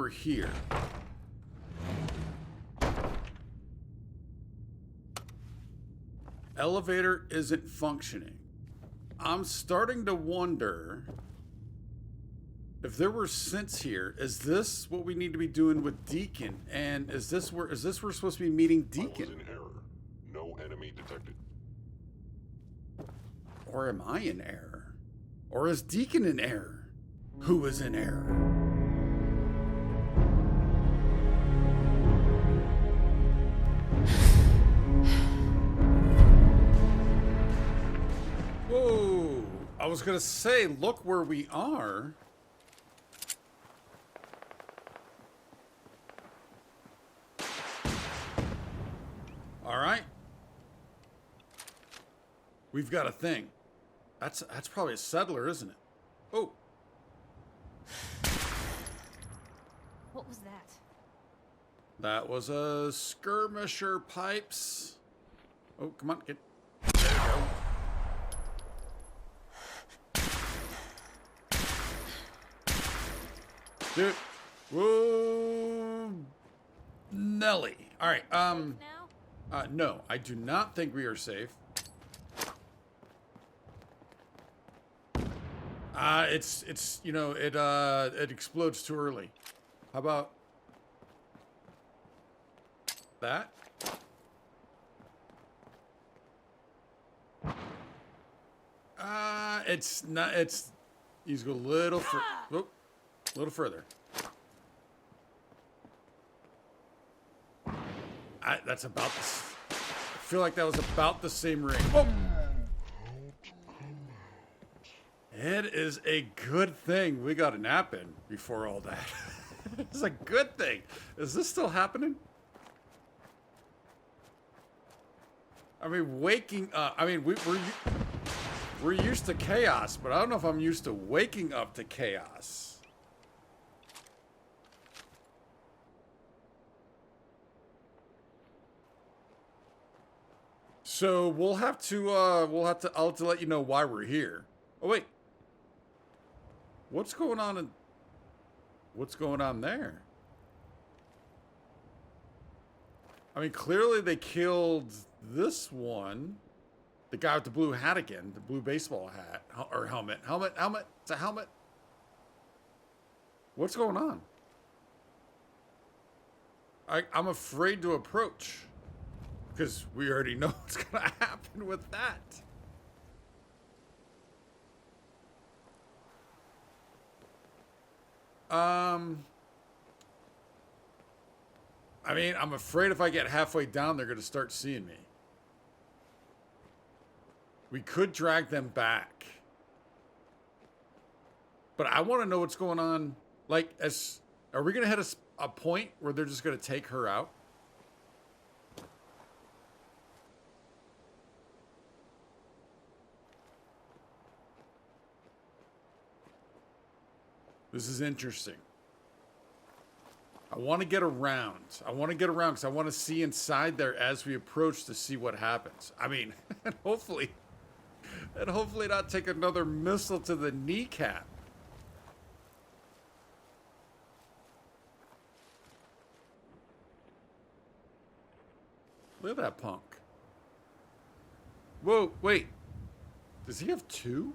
we're here. Elevator isn't functioning. I'm starting to wonder if there were synths here. Is this what we need to be doing with Deacon? And is this where we're supposed to be meeting Deacon? I was in error. No enemy detected. Or am I in error? Or is Deacon in error? Who is in error? Whoa! I was gonna say, look where we are. All right. We've got a thing. That's probably a settler, isn't it? Oh. What was that? That was a skirmisher, Pipes. Oh, come on, get. There you go. Dude. Whoa. Nelly. All right. Now? No, I do not think we are safe. It's you know, it explodes too early. How about that? It's not. It's. He's go a little further. That's about this. I feel like that was about the same ring. Oh. It is a good thing we got a nap in before all that. It's a good thing. Is this still happening? I mean, waking up. I mean, we're used to chaos, but I don't know if I'm used to waking up to chaos. So I'll have to let you know why we're here. Oh wait. What's going on there? I mean, clearly they killed this one. The guy with the blue hat again, the blue baseball hat or helmet. It's a helmet. What's going on? I'm afraid to approach because we already know what's going to happen with that. I mean, I'm afraid if I get halfway down, they're going to start seeing me. We could drag them back. But I want to know what's going on. Like, are we going to hit a point where they're just going to take her out? This is interesting. I want to get around. Because I want to see inside there as we approach to see what happens. I mean, and hopefully not take another missile to the kneecap. Look at that punk. Whoa, wait. Does he have two?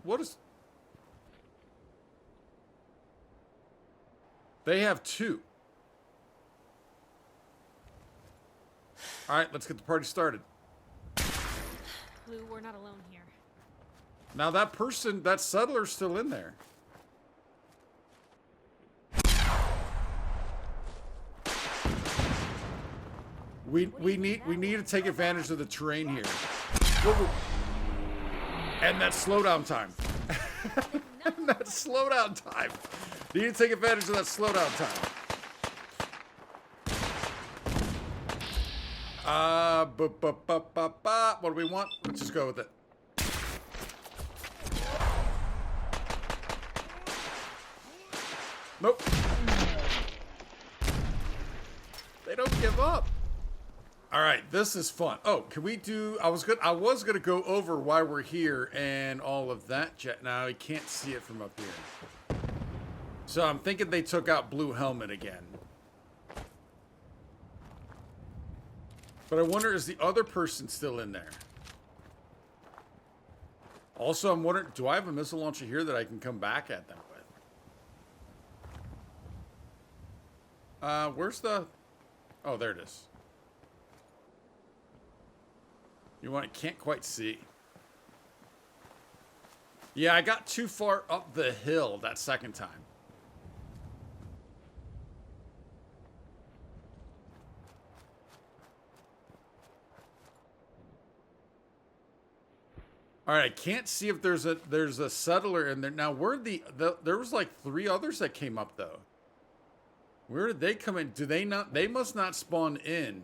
What is... They have two. All right, let's get the party started. Blue, we're not alone here. Now that settler's still in there. We need to take advantage of the terrain here. Whoa. And that slowdown time. That slowdown time. You need to take advantage of that slowdown time. What do we want? Let's just go with it. Nope. They don't give up. All right, this is fun. Oh, can we do? I was gonna go over why we're here and all of that. Now I can't see it from up here. So I'm thinking they took out Blue Helmet again. But I wonder, is the other person still in there? Also, I'm wondering, do I have a missile launcher here that I can come back at them with? Where's the... Oh, there it is. You want... Can't quite see. Yeah, I got too far up the hill that second time. All right, I can't see if there's a settler in there. Now, where there was like 3 others that came up though. Where did they come in? Do they not? They must not spawn in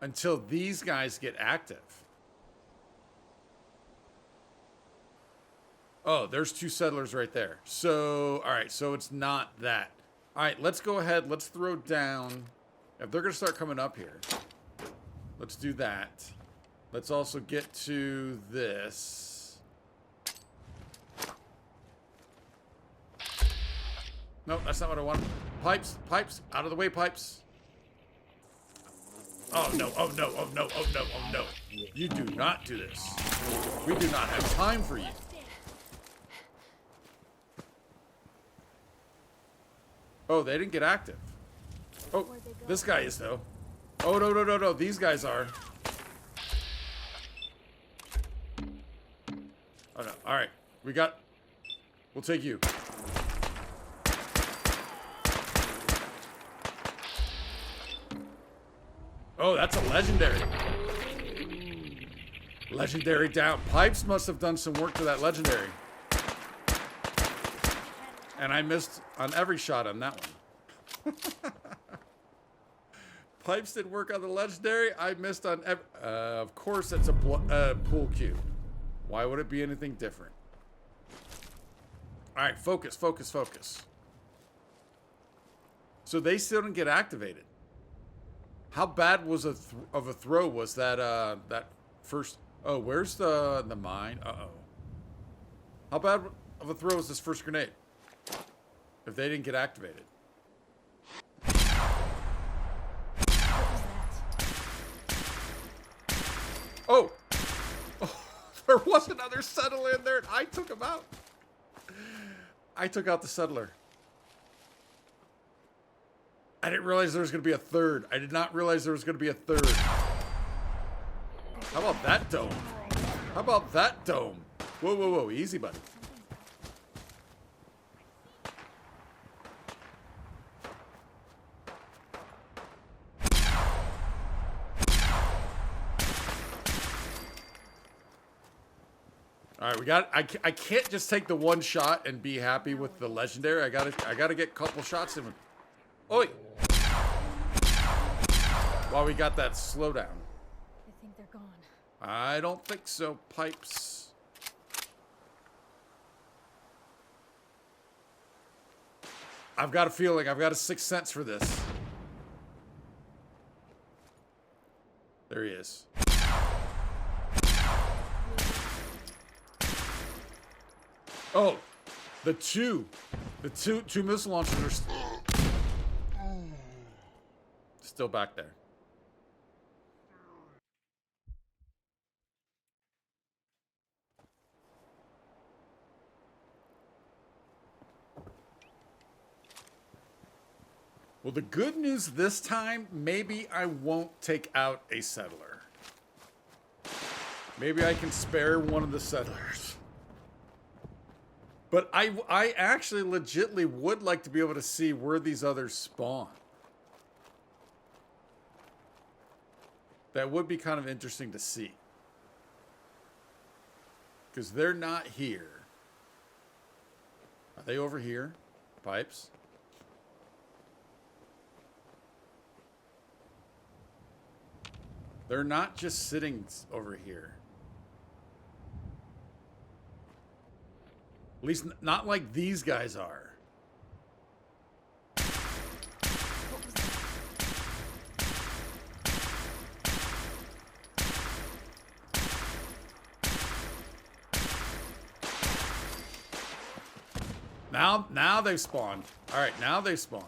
until these guys get active. Oh, there's 2 settlers right there. So, all right, so it's not that. All right, let's go ahead. Let's throw down. If they're gonna start coming up here, let's do that. Let's also get to this. No, that's not what I want. Pipes, pipes, out of the way, pipes. Oh no, oh no, oh no, oh no, oh no. You do not do this. We do not have time for you. Oh, they didn't get active. Oh, this guy is though. Oh no, no, no, no, these guys are. Oh no, alright. We'll take you. Oh, that's a legendary. Legendary down. Pipes must have done some work to that legendary. And I missed on every shot on that one. Pipes did work on the legendary. I missed on every... of course, it's a pool cue. Why would it be anything different? All right, focus, focus, focus. So they still didn't get activated. How bad was of a throw was that that first... Oh, where's the mine? Uh-oh. How bad of a throw was this first grenade? If they didn't get activated. Oh! Oh, there was another settler in there and I took him out. I took out the settler. I didn't realize there was going to be a third. I did not realize there was going to be a third. How about that dome? How about that dome? Whoa, whoa, whoa. Easy, buddy. All right, we got. I can't just take the one shot and be happy with the legendary. I gotta get a couple shots in. Oi! While we got that slowdown. I think they're gone. I don't think so. Pipes. I've got a feeling. I've got a sixth sense for this. There he is. Oh, the two missile launchers are still back there. Well, the good news this time, maybe I won't take out a settler. Maybe I can spare one of the settlers. But I actually legitimately would like to be able to see where these others spawn. That would be kind of interesting to see. Because they're not here. Are they over here? Pipes? They're not just sitting over here. At least not like these guys are. Now they've spawned. All right, now they've spawned.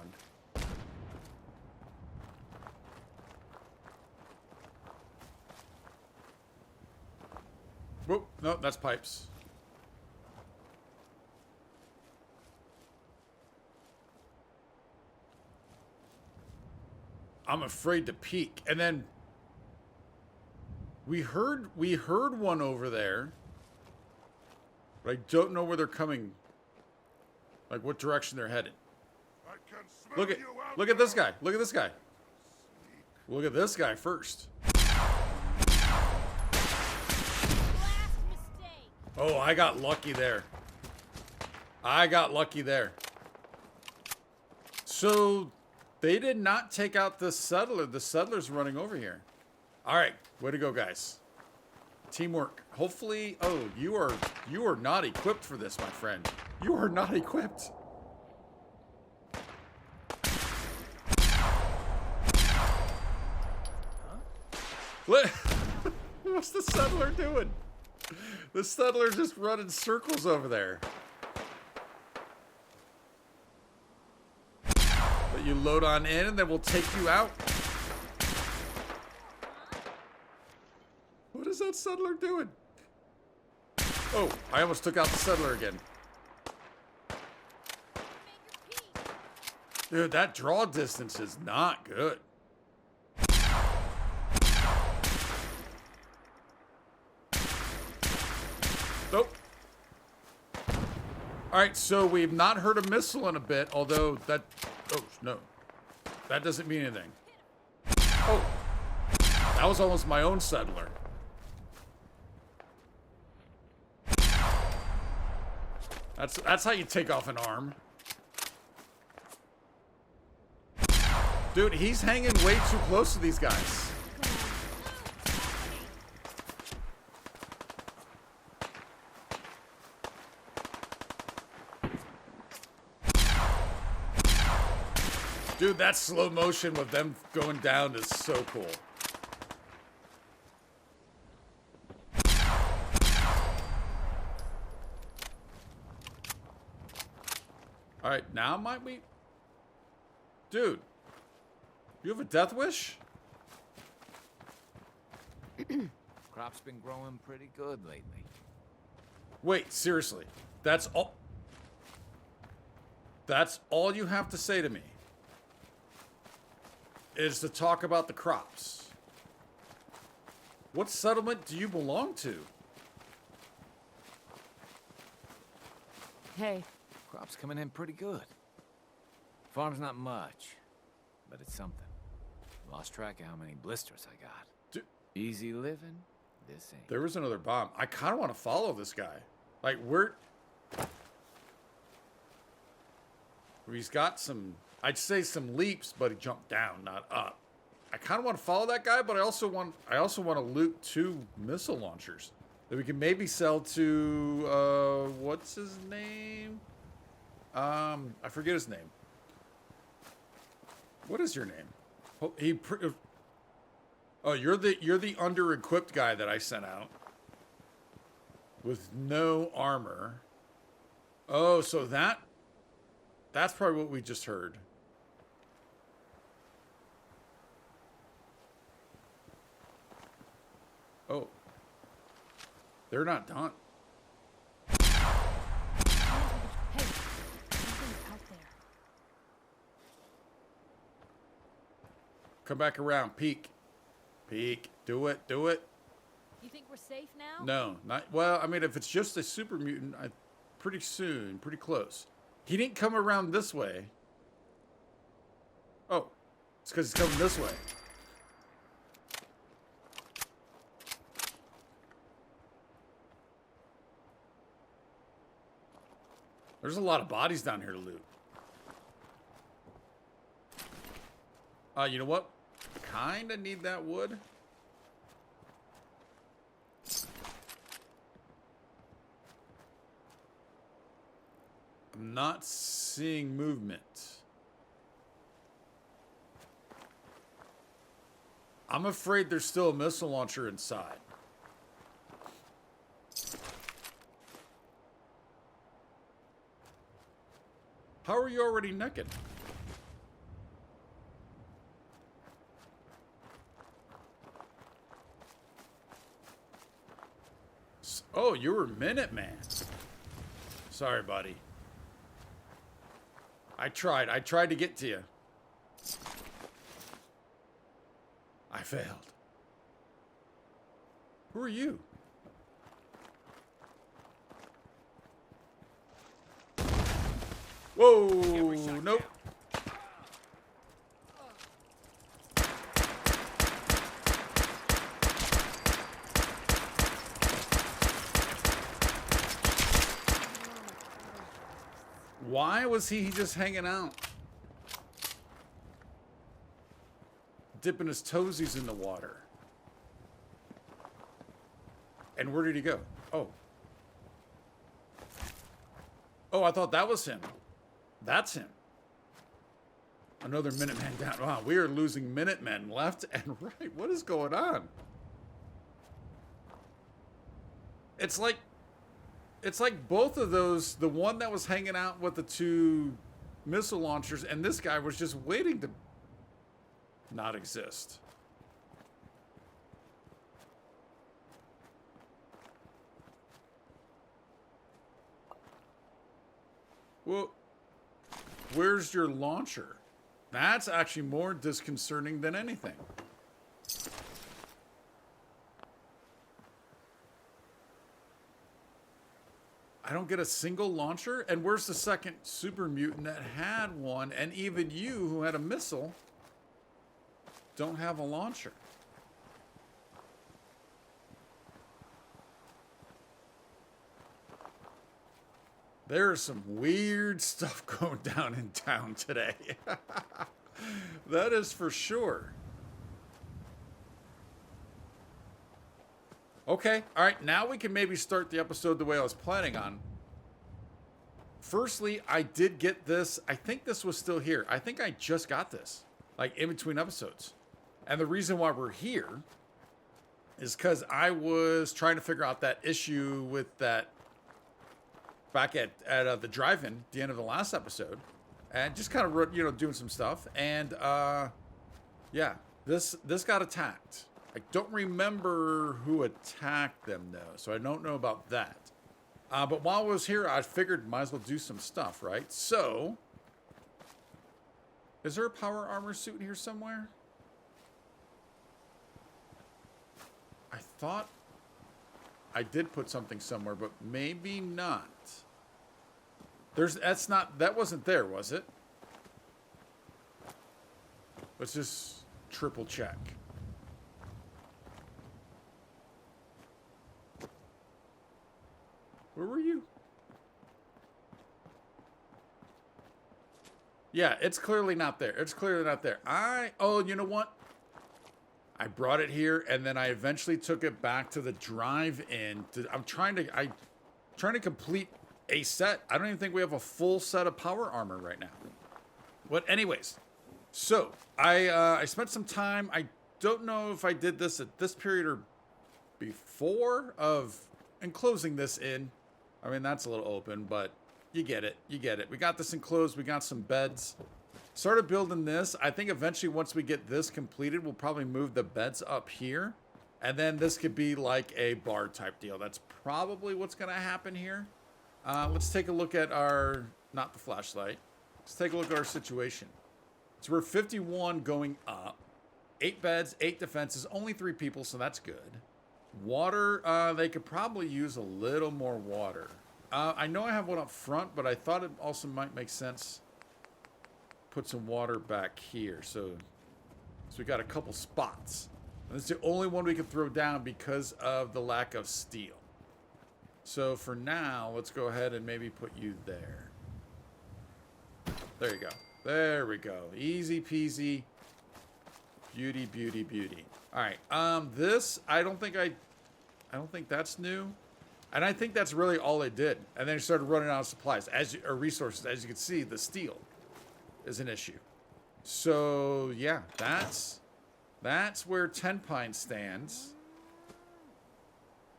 Whoop, no, that's pipes. I'm afraid to peek. And then we heard one over there. But I don't know where they're coming. Like what direction they're headed. Look at this guy. Look at this guy. Look at this guy first. Oh, I got lucky there. I got lucky there. So they did not take out the settler. The settler's running over here. All right, way to go, guys. Teamwork. Hopefully, oh, you are not equipped for this, my friend. You are not equipped. What? What's the settler doing? The settler just running circles over there. Let you load on in, and then we'll take you out. What is that settler doing? Oh, I almost took out the settler again. Dude, that draw distance is not good. Nope. Alright, so we've not heard a missile in a bit, although that... Oh, no. That doesn't mean anything. Oh. That was almost my own settler. That's how you take off an arm. Dude, he's hanging way too close to these guys. Dude, that slow motion with them going down is so cool. All right, now might we... Dude, you have a death wish? Crop's been growing pretty good lately. Wait, seriously. That's all... That's all you have to say to me? Is to talk about the crops. What settlement do you belong to? Hey. Crop's coming in pretty good. Farm's not much, but it's something. Lost track of how many blisters I got. Dude, easy living, this ain't. there was another bomb. I kind of want to follow this guy. Like, he's got some... I'd say some leaps, but he jumped down, not up. I kind of want to follow that guy, but I also want to loot 2 missile launchers that we can maybe sell to what's his name? I forget his name. What is your name? Oh, you're the under-equipped guy that I sent out with no armor. Oh, so that's probably what we just heard. Oh. They're not done. Hey, something's out there. Come back around. Peek. Peek. Do it. Do it. You think we're safe now? No. Not... Well, I mean, if it's just a super mutant, pretty soon. Pretty close. He didn't come around this way. Oh. It's because he's coming this way. There's a lot of bodies down here to loot. You know what? Kinda need that wood. I'm not seeing movement. I'm afraid there's still a missile launcher inside. How are you already naked? Oh, you were Minuteman. Sorry, buddy. I tried to get to you. I failed. Who are you? Whoa, nope. Why was he just hanging out? Dipping his toesies in the water. And where did he go? Oh. Oh, I thought that was him. That's him. Another Minuteman down. Wow, we are losing Minutemen left and right. What is going on? It's like both of those, the one that was hanging out with the two missile launchers and this guy was just waiting to not exist. Well, where's your launcher? That's actually more disconcerting than anything. I don't get a single launcher? And where's the second super mutant that had one? And even you, who had a missile, don't have a launcher. There is some weird stuff going down in town today. That is for sure. Okay, all right, now we can maybe start the episode the way I was planning on. Firstly, I did get this. I think this was still here. I think I just got this, like in between episodes. And the reason why we're here is because I was trying to figure out that issue with that back at the drive-in, the end of the last episode, and just kind of, you know, doing some stuff. And yeah, this got attacked. I don't remember who attacked them though, so I don't know about that. But while I was here, I figured might as well do some stuff, right? So, is there a power armor suit in here somewhere? I thought I did put something somewhere, but maybe not. That wasn't there, was it? Let's just triple check. Where were you? Yeah, it's clearly not there. It's clearly not there. Oh, you know what? I brought it here, and then I eventually took it back to the drive-in. I'm trying to complete a set. I don't even think we have a full set of power armor right now. But anyways, so I spent some time. I don't know if I did this at this period or before of enclosing this in. I mean, that's a little open, but you get it. You get it. We got this enclosed. We got some beds. Started building this. I think eventually once we get this completed, we'll probably move the beds up here. And then this could be like a bar type deal. That's probably what's going to happen here. Let's take a look at our, not the flashlight. Let's take a look at our situation. So we're 51 going up. 8 beds, 8 defenses, only 3 people, so that's good. Water, they could probably use a little more water. I know I have one up front, but I thought it also might make sense put some water back here. So we got a couple spots. And it's the only one we can throw down because of the lack of steel. So for now, let's go ahead and maybe put you there. There you go. There we go. Easy peasy. Beauty, beauty, beauty. All right. This, I don't think that's new. And I think that's really all it did. And then it started running out of supplies or resources. As you can see, the steel is an issue. So yeah, that's where Ten Pine stands.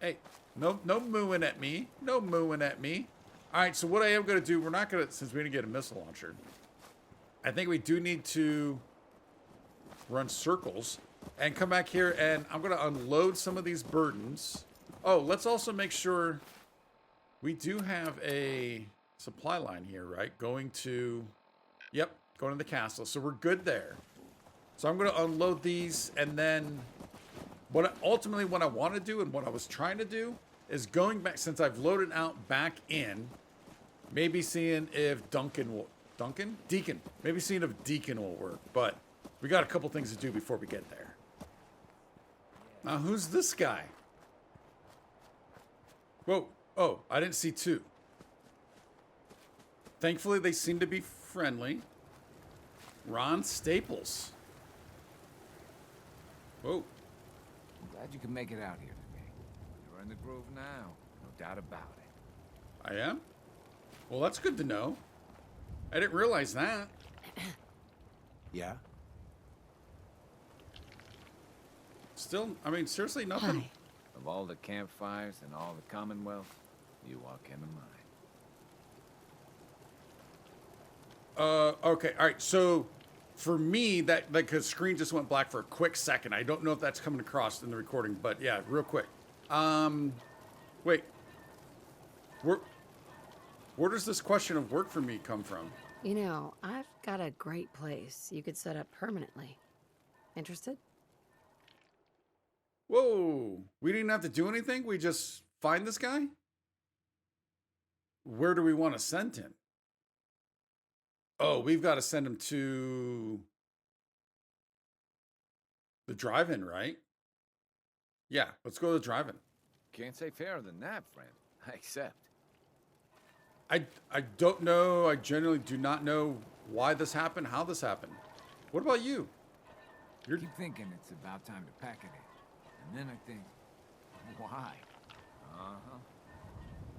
Hey, no mooing at me. No mooing at me. All right, so what I am going to do, we're not going to, since we didn't get a missile launcher, I think we do need to run circles and come back here, and I'm going to unload some of these burdens. Oh, let's also make sure we do have a supply line here, right? Going to, yep, going to the castle. So we're good there. So I'm going to unload these, and then ultimately what I want to do and what I was trying to do is going back, since I've loaded out back in, maybe seeing if Deacon. Maybe seeing if Deacon will work, but we got a couple things to do before we get there. Now, who's this guy? Whoa. Oh, I didn't see two. Thankfully, they seem to be friendly. Ron Staples. Whoa. I'm glad you can make it out here today. You're in the groove now, no doubt about it. I am? Well, that's good to know. I didn't realize that. Yeah? Still, I mean, seriously, nothing. Hi. Of all the campfires and all the Commonwealth, you walk into mine. Okay, all right. So, for me, that the screen just went black for a quick second. I don't know if that's coming across in the recording, but yeah, real quick. Wait. Where does this question of work for me come from? You know, I've got a great place you could set up permanently. Interested? Whoa, we didn't have to do anything? We just find this guy? Where do we want to send him? Oh, we've got to send him to the drive-in, right? Yeah, let's go to the drive-in. Can't say fairer than that, friend. I accept. I don't know. I genuinely do not know why this happened, how this happened. What about you? I keep thinking it's about time to pack it in. And then I think, why? Uh-huh.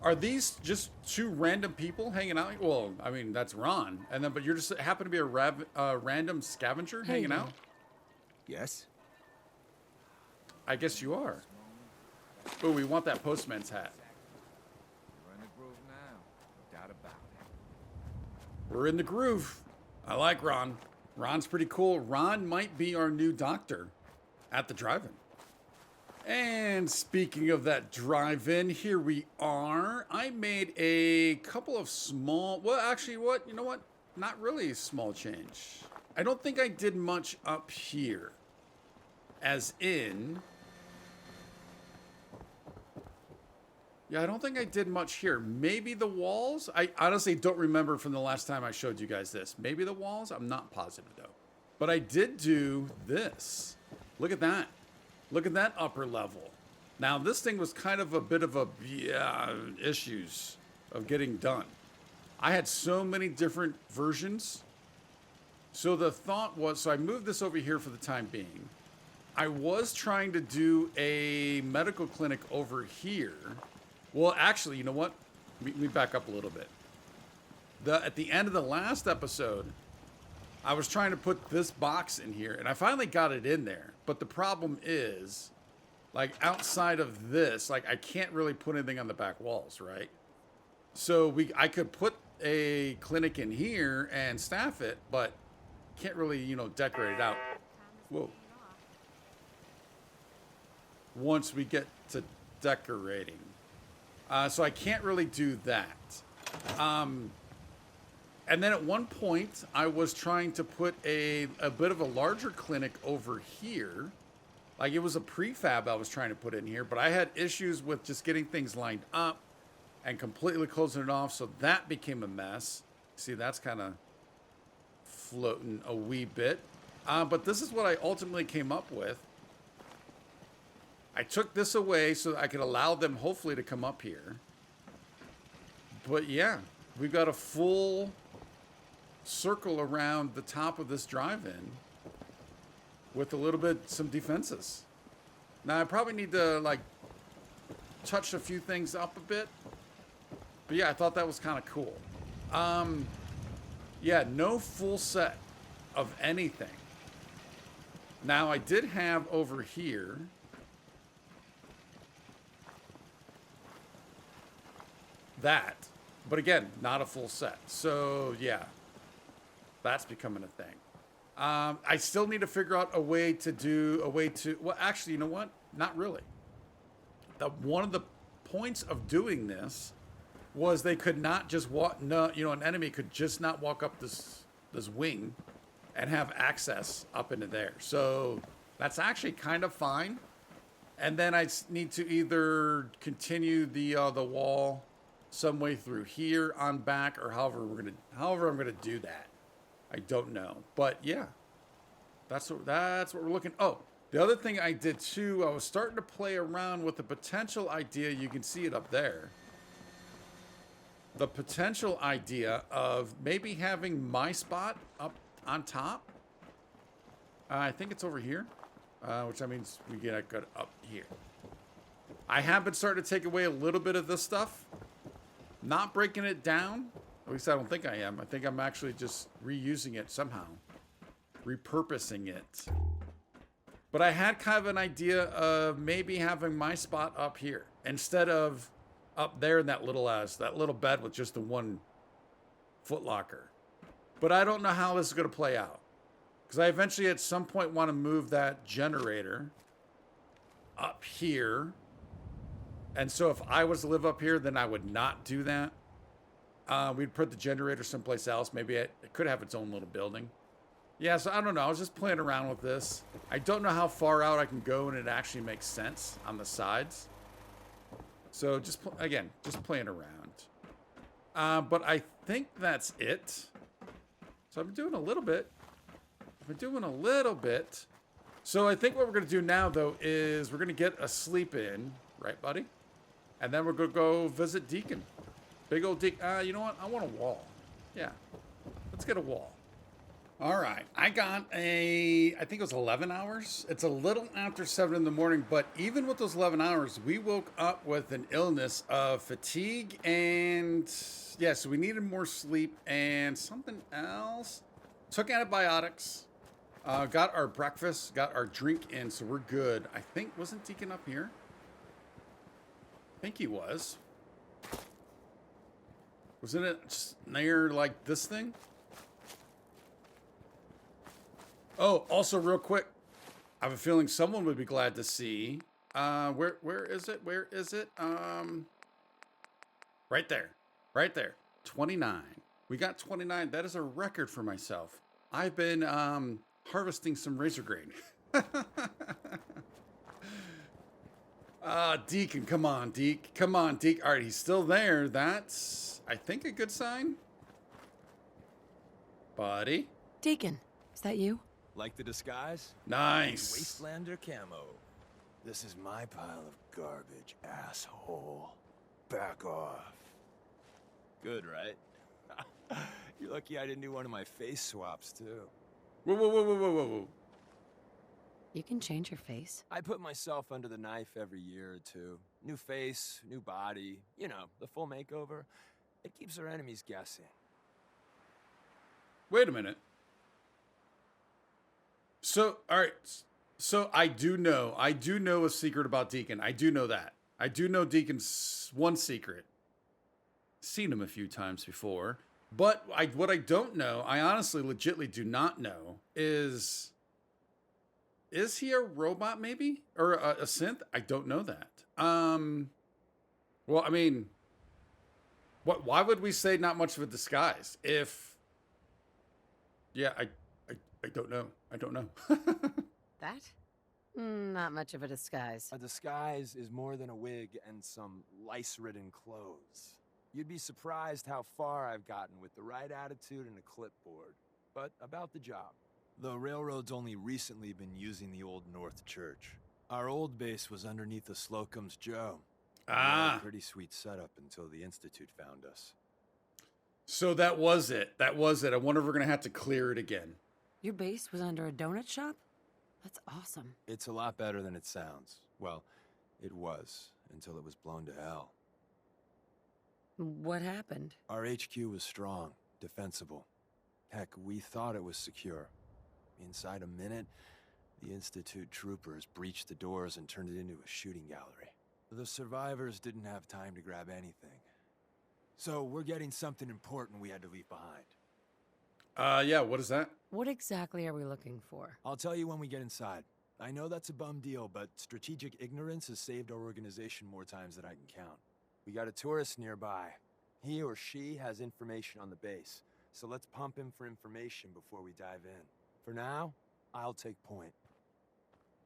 Are these just two random people hanging out? Well, I mean, that's Ron. And then, but you're just happen to be a random scavenger hanging out? Yes? I guess you are. Oh, we want that postman's hat. You're in the groove now, no doubt about it. We're in the groove. I like Ron. Ron's pretty cool. Ron might be our new doctor at the drive-in. And speaking of that drive-in, here we are. I made a couple of small, well, actually, you know what? Not really a small change. I don't think I did much up here. As in, yeah, I don't think I did much here. Maybe the walls? I honestly don't remember from the last time I showed you guys this. Maybe the walls? I'm not positive, though. But I did do this. Look at that. Look at that upper level. Now, this thing was kind of a bit of a, issues of getting done. I had so many different versions. So the thought was, so I moved this over here for the time being. I was trying to do a medical clinic over here. Well, actually, you know what? Let me back up a little bit. At the end of the last episode, I was trying to put this box in here, and I finally got it in there. But the problem is, like, outside of this, like, I can't really put anything on the back walls, right? So I could put a clinic in here and staff it, but can't really, decorate it out. Whoa. Once we get to decorating. So I can't really do that. And then at one point, I was trying to put a bit of a larger clinic over here. Like, it was a prefab I was trying to put in here, but I had issues with just getting things lined up and completely closing it off, so that became a mess. See, that's kind of floating a wee bit. But this is what I ultimately came up with. I took this away so that I could allow them, hopefully, to come up here. But yeah, we've got a full circle around the top of this drive-in with a little bit, some defenses. Now, I probably need to, like, touch a few things up a bit. But yeah, I thought that was kind of cool. Yeah, no full set of anything. Now, I did have over here that. But again, not a full set. So yeah, that's becoming a thing. I still need to figure out a way to, well, actually, you know what? Not really. One of the points of doing this was they could not just walk, no, you know, an enemy could just not walk up this wing and have access up into there. So that's actually kind of fine. And then I need to either continue the wall some way through here on back, or however I'm gonna do that. I don't know, but yeah, that's what we're looking. Oh, the other thing I did too, I was starting to play around with the potential idea. You can see it up there. The potential idea of maybe having my spot up on top. I think it's over here, which I means we get up here. I have been starting to take away a little bit of this stuff, not breaking it down. At least I don't think I am. I think I'm actually just reusing it somehow, repurposing it. But I had kind of an idea of maybe having my spot up here instead of up there in that little bed with just the one footlocker. But I don't know how this is going to play out, because I eventually at some point want to move that generator up here. And so if I was to live up here, then I would not do that. We'd put the generator someplace else. Maybe it could have its own little building. Yeah, so I don't know. I was just playing around with this. I don't know how far out I can go and it actually makes sense on the sides. So just playing around. But I think that's it. So I've been doing a little bit. So I think what we're going to do now, though, is we're going to get a sleep in. Right, buddy? And then we're going to go visit Deacon. Big old Deacon. You know what? I want a wall. Yeah. Let's get a wall. All right. I got I think it was 11 hours. It's a little after 7 in the morning, but even with those 11 hours, we woke up with an illness of fatigue and, yeah, so we needed more sleep and something else. Took antibiotics. Got our breakfast, got our drink in, so we're good. I think, wasn't Deacon up here? I think he was. Wasn't it just near, like, this thing? Oh, also real quick, I have a feeling someone would be glad to see. Where is it? Where is it? Right there. Right there. 29. We got 29. That is a record for myself. I've been harvesting some razor grain. Deacon, come on, Deke. Come on, Deke. All right, he's still there. That's, I think, a good sign. Buddy. Deacon, is that you? Like the disguise? Nice. Wastelander camo. This is my pile of garbage, asshole. Back off. Good, right? You're lucky I didn't do one of my face swaps, too. Whoa, whoa, whoa, whoa, whoa, whoa, whoa. You can change your face. I put myself under the knife every year or two. New face, new body. You know, the full makeover. It keeps our enemies guessing. Wait a minute. So, all right. So I do know a secret about Deacon. I do know that. I do know Deacon's one secret. Seen him a few times before. But what I don't know, I honestly legitimately do not know, is he a robot maybe? Or a synth? I don't know that. Well, I mean, why would we say not much of a disguise if, yeah, I don't know. I don't know. That? Not much of a disguise. A disguise is more than a wig and some lice-ridden clothes. You'd be surprised how far I've gotten with the right attitude and a clipboard. But about the job. The railroad's only recently been using the Old North Church. Our old base was underneath the Slocum's Joe. Ah. Pretty sweet setup until the Institute found us. So that was it. That was it. I wonder if we're going to have to clear it again. Your base was under a donut shop? That's awesome. It's a lot better than it sounds. Well, it was, until it was blown to hell. What happened? Our HQ was strong, defensible. Heck, we thought it was secure. Inside a minute, the Institute troopers breached the doors and turned it into a shooting gallery. The survivors didn't have time to grab anything. So we're getting something important we had to leave behind. Yeah, what is that? What exactly are we looking for? I'll tell you when we get inside. I know that's a bum deal, but strategic ignorance has saved our organization more times than I can count. We got a tourist nearby. He or she has information on the base, so let's pump him for information before we dive in. For now, I'll take point.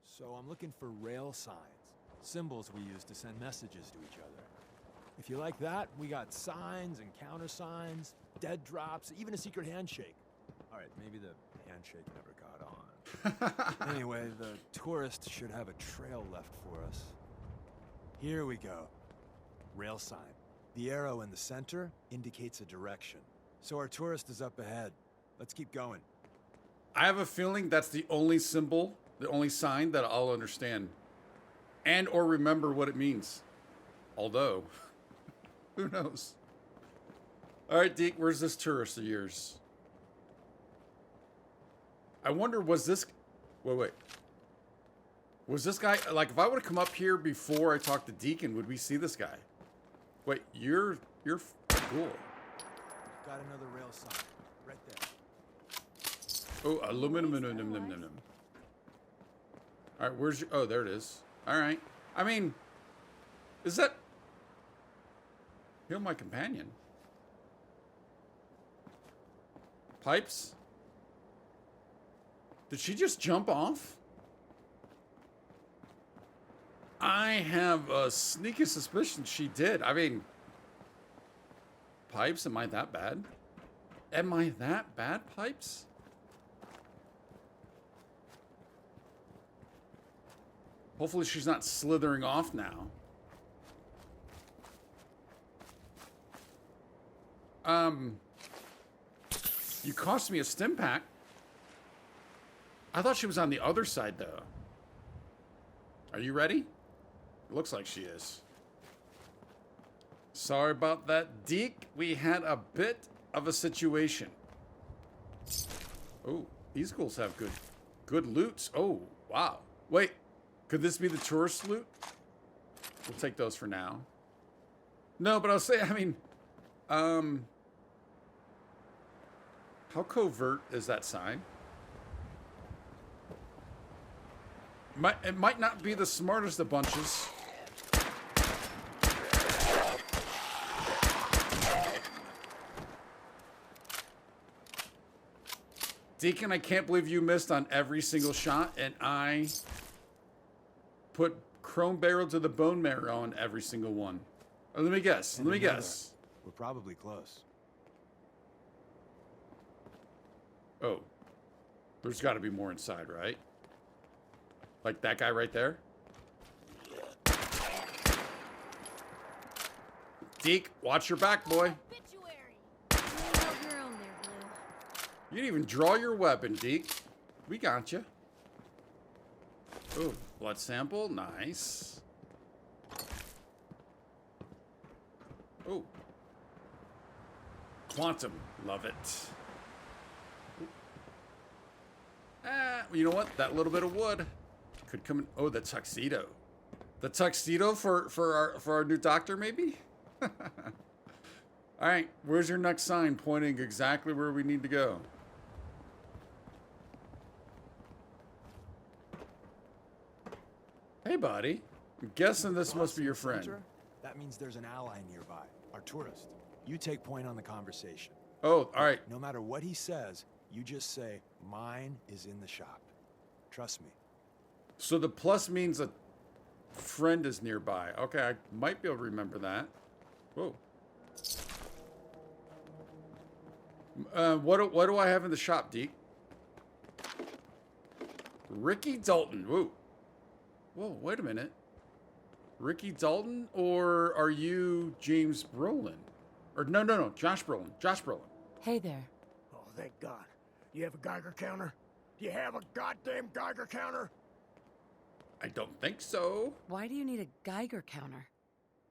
So I'm looking for rail signs, symbols we use to send messages to each other. If you like that, we got signs and countersigns, dead drops, even a secret handshake. All right, maybe the handshake never got on. Anyway, the tourist should have a trail left for us. Here we go. Rail sign. The arrow in the center indicates a direction. So our tourist is up ahead. Let's keep going. I have a feeling that's the only symbol, the only sign that I'll understand. And or remember what it means. Although, who knows? All right, Deke, where's this tourist of yours? I wonder, was this... Wait. Was this guy... Like, if I would have come up here before I talked to Deacon, would we see this guy? Wait, you're cool. Got another rail sign. Right there. Oh, aluminum. All right, where's your... Oh, there it is. All right. I mean, is that... Heal my companion. Pipes? Did she just jump off? I have a sneaky suspicion she did. I mean, Pipes, am I that bad? Am I that bad, Pipes? Hopefully she's not slithering off now. You cost me a stim pack. I thought she was on the other side, though. Are you ready? It looks like she is. Sorry about that, Deke. We had a bit of a situation. Oh, these ghouls have good loots. Oh, wow. Wait, could this be the tourist loot? We'll take those for now. No, but I'll say, I mean, how covert is that sign? It might not be the smartest of bunches. Deacon, I can't believe you missed on every single shot, and I put chrome barrel to the bone marrow on every single one. Oh, let me guess. We're probably close. Oh, there's got to be more inside, right? Like that guy right there? Deke, watch your back, boy. Obituary. You held your own there, Blue. You didn't even draw your weapon, Deke. We got you. Oh, blood sample. Nice. Oh. Quantum. Love it. You know what? That little bit of wood could come in. Oh, the tuxedo. The tuxedo for our new doctor, maybe? All right, where's your next sign pointing exactly where we need to go? Hey, buddy. I'm guessing this must be your friend. That means there's an ally nearby, our tourist. You take point on the conversation. Oh, all right. No matter what he says, you just say, mine is in the shop. Trust me. So the plus means a friend is nearby. Okay, I might be able to remember that. Whoa. What do I have in the shop, Deke? Ricky Dalton. Whoa. Whoa, wait a minute. Ricky Dalton, or are you James Brolin? Or no, Josh Brolin. Hey there. Oh, thank God. You have a Geiger counter? Do you have a goddamn Geiger counter? I don't think so. Why do you need a Geiger counter?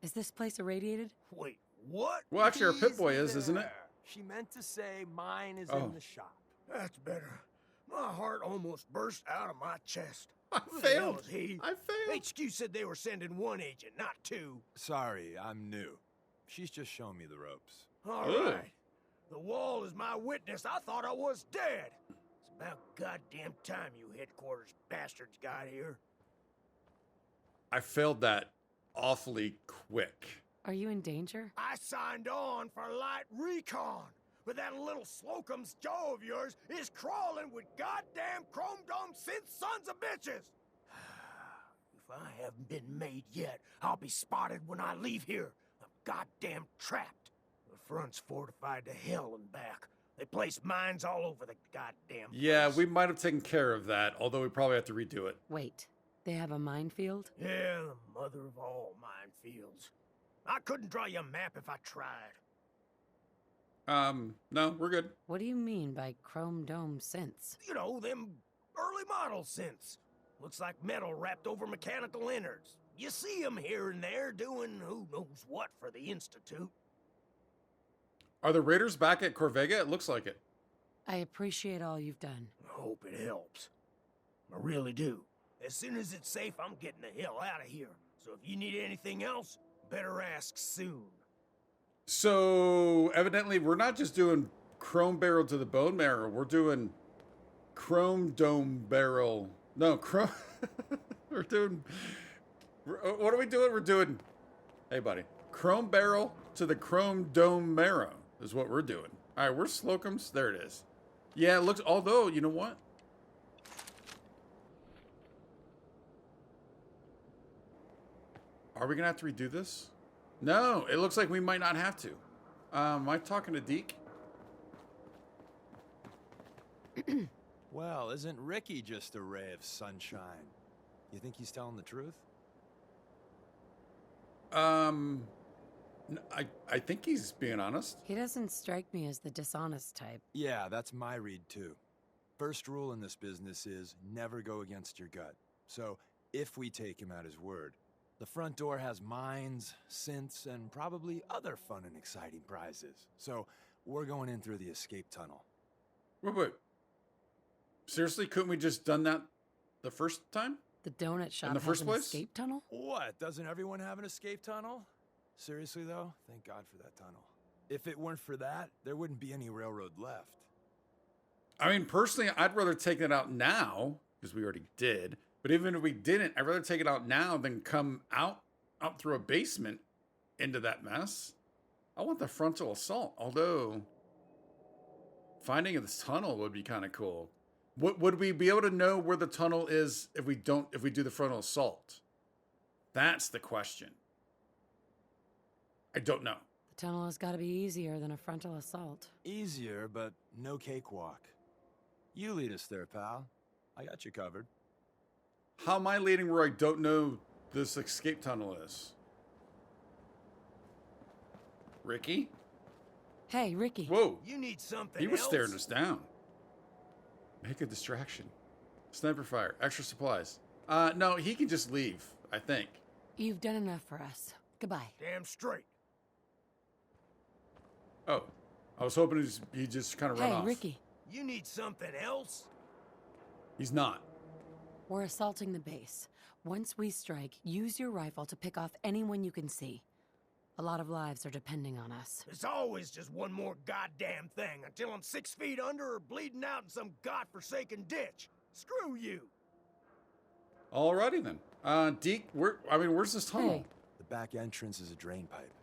Is this place irradiated? Wait, what? Well, actually, our Pit Boy Easy is, isn't it? there. She meant to say mine is Oh. in the shop. That's better. My heart almost burst out of my chest. I Who the hell failed. is he? I failed. HQ said they were sending one agent, not two. Sorry, I'm new. She's just showing me the ropes. All Ooh. right. The wall is my witness. I thought I was dead. It's about goddamn time you headquarters bastards got here. I failed that awfully quick. Are you in danger? I signed on for light recon, but that little Slocum's Joe of yours is crawling with goddamn chrome dome synth sons of bitches. If I haven't been made yet, I'll be spotted when I leave here. I'm goddamn trapped. The front's fortified to hell and back. They place mines all over the goddamn place. Yeah, we might have taken care of that, although we probably have to redo it. Wait, they have a minefield? Yeah, the mother of all minefields. I couldn't draw you a map if I tried. No, we're good. What do you mean by chrome dome synths? You know, them early model synths. Looks like metal wrapped over mechanical innards. You see them here and there doing who knows what for the Institute. Are the Raiders back at Corvega? It looks like it. I appreciate all you've done. I hope it helps. I really do. As soon as it's safe, I'm getting the hell out of here. So if you need anything else, better ask soon. So, evidently, we're not just doing chrome barrel to the bone marrow. We're doing chrome dome barrel. No, chrome... What are we doing? We're doing... Hey, buddy. Chrome barrel to the chrome dome marrow is what we're doing. All right, where's Slocum's? There it is. Yeah, it looks... Although, you know what? Are we going to have to redo this? No, it looks like we might not have to. Am I talking to Deke? Well, isn't Ricky just a ray of sunshine? You think he's telling the truth? I think he's being honest. He doesn't strike me as the dishonest type. Yeah, that's my read too. First rule in this business is never go against your gut. So, if we take him at his word, the front door has mines, synths, and probably other fun and exciting prizes. So, we're going in through the escape tunnel. Wait. Seriously, couldn't we just done that the first time? The donut shop the has first an place? escape tunnel? What? Doesn't everyone have an escape tunnel? Seriously, though? Thank God for that tunnel. If it weren't for that, there wouldn't be any railroad left. I mean, personally, I'd rather take it out now, because we already did. But even if we didn't, I'd rather take it out now than come out through a basement into that mess. I want the frontal assault, although finding this tunnel would be kind of cool. Would we be able to know where the tunnel is if we do the frontal assault? That's the question. I don't know. The tunnel has got to be easier than a frontal assault. Easier, but no cakewalk. You lead us there, pal. I got you covered. How am I leading where I don't know this escape tunnel is? Ricky? Hey, Ricky. Whoa. You need something He was else? staring us down. Make a distraction. Sniper fire. Extra supplies. No, he can just leave, I think. You've done enough for us. Goodbye. Damn straight. Oh. I was hoping he'd just kind of run Hey, off. Ricky. You need something else? He's not. We're assaulting the base. Once we strike, use your rifle to pick off anyone you can see. A lot of lives are depending on us. There's always just one more goddamn thing until I'm 6 feet under or bleeding out in some godforsaken ditch. Screw you. Alrighty then. Deke, where's this tunnel? Hey. The back entrance is a drain pipe.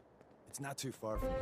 It's not too far from here.